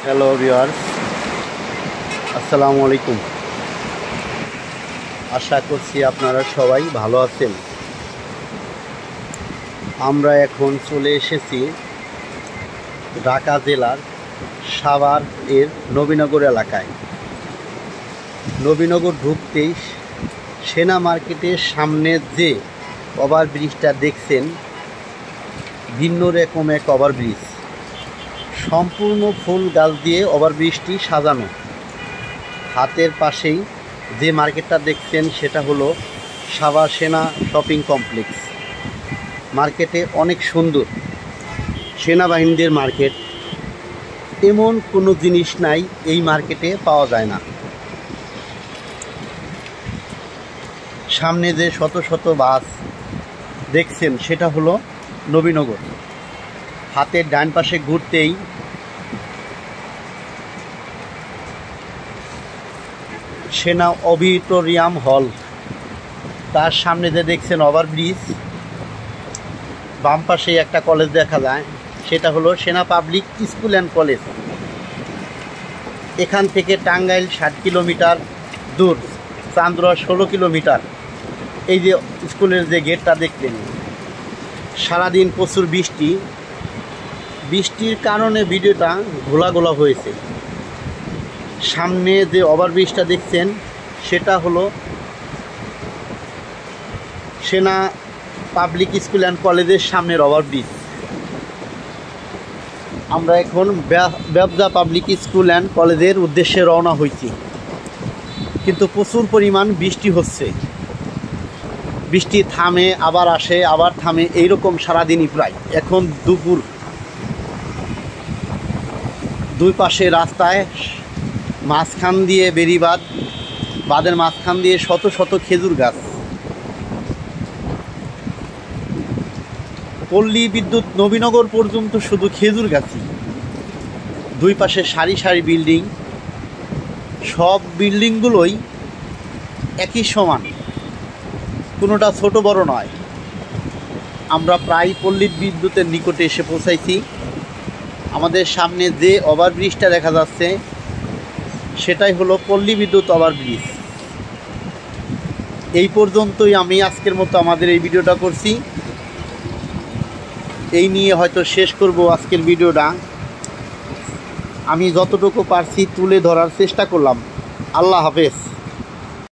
Hello viewers, আসসালামু আলাইকুম। আশা করছি আপনারা সবাই ভালো আছেন। আমরা এখন চলে এসেছি ঢাকা জেলার সাভার এর নবীনগর এলাকায়। নবীনগর ঢুকতেই সেনা মার্কেটের সামনে যে ওভারব্রিজটা দেখছেন, ভিন্ন রকম এক ওভারব্রিজ, সম্পূর্ণ ফুল গাছ দিয়ে ওভারব্রিজটি সাজানো। হাতের পাশেই যে মার্কেটটা দেখছেন সেটা হলো সাভার সেনা শপিং কমপ্লেক্স। মার্কেটে অনেক সুন্দর, সেনাবাহিনীদের মার্কেট, এমন কোনো জিনিস নাই এই মার্কেটে পাওয়া যায় না। সামনে যে শত শত বাস দেখছেন সেটা হলো নবীনগর। হাতের ডান পাশে ঘুরতেই সেনা অডিটোরিয়াম হল, তার সামনে যে দেখছেন ওভারব্রিজ, বাম পাশে একটা কলেজ দেখা যায়, সেটা হলো সেনা পাবলিক স্কুল অ্যান্ড কলেজ। এখান থেকে টাঙ্গাইল 60 কিলোমিটার দূর, চান্দুরা 16 কিলোমিটার। এই যে স্কুলের যে গেটটা দেখলেন, সারাদিন প্রচুর বৃষ্টির কারণে ভিডিওটা ঘোলা হয়েছে। সামনে যে ওভারব্রিজটা দেখছেন সেটা হলো সেনা পাবলিক স্কুল অ্যান্ড কলেজের সামনের ওভারব্রিজ। আমরা এখন ব্যবসা পাবলিক স্কুল অ্যান্ড কলেজের উদ্দেশ্যে রওনা হয়েছি, কিন্তু প্রচুর পরিমাণ বৃষ্টি হচ্ছে। বৃষ্টি থামে আবার আসে, আবার থামে, এইরকম সারাদিনই প্রায়। এখন দুপুর, দুই পাশে রাস্তায় মাঝখান দিয়ে বেড়িবাঁধ, বাঁধের মাঝখান দিয়ে শত শত খেজুর গাছ। পল্লী বিদ্যুৎ নবীনগর পর্যন্ত শুধু খেজুর গাছই। দুই পাশে সারি সারি বিল্ডিং, সব বিল্ডিংগুলোই একই সমান, কোনোটা ছোট বড় নয়। আমরা প্রায় পল্লী বিদ্যুতের নিকটে এসে পৌঁছাইছি। আমাদের সামনে যে ওভারব্রিজটা দেখা যাচ্ছে সেটাই হলো পল্লী বিদ্যুৎ ওভারব্রিজ। এই পর্যন্তই আমি আজকের মতো আমাদের এই ভিডিওটা করছি। এই নিয়ে হয়তো শেষ করব আজকের ভিডিওটা। আমি যতটুকু পারছি তুলে ধরার চেষ্টা করলাম। আল্লাহ হাফেজ।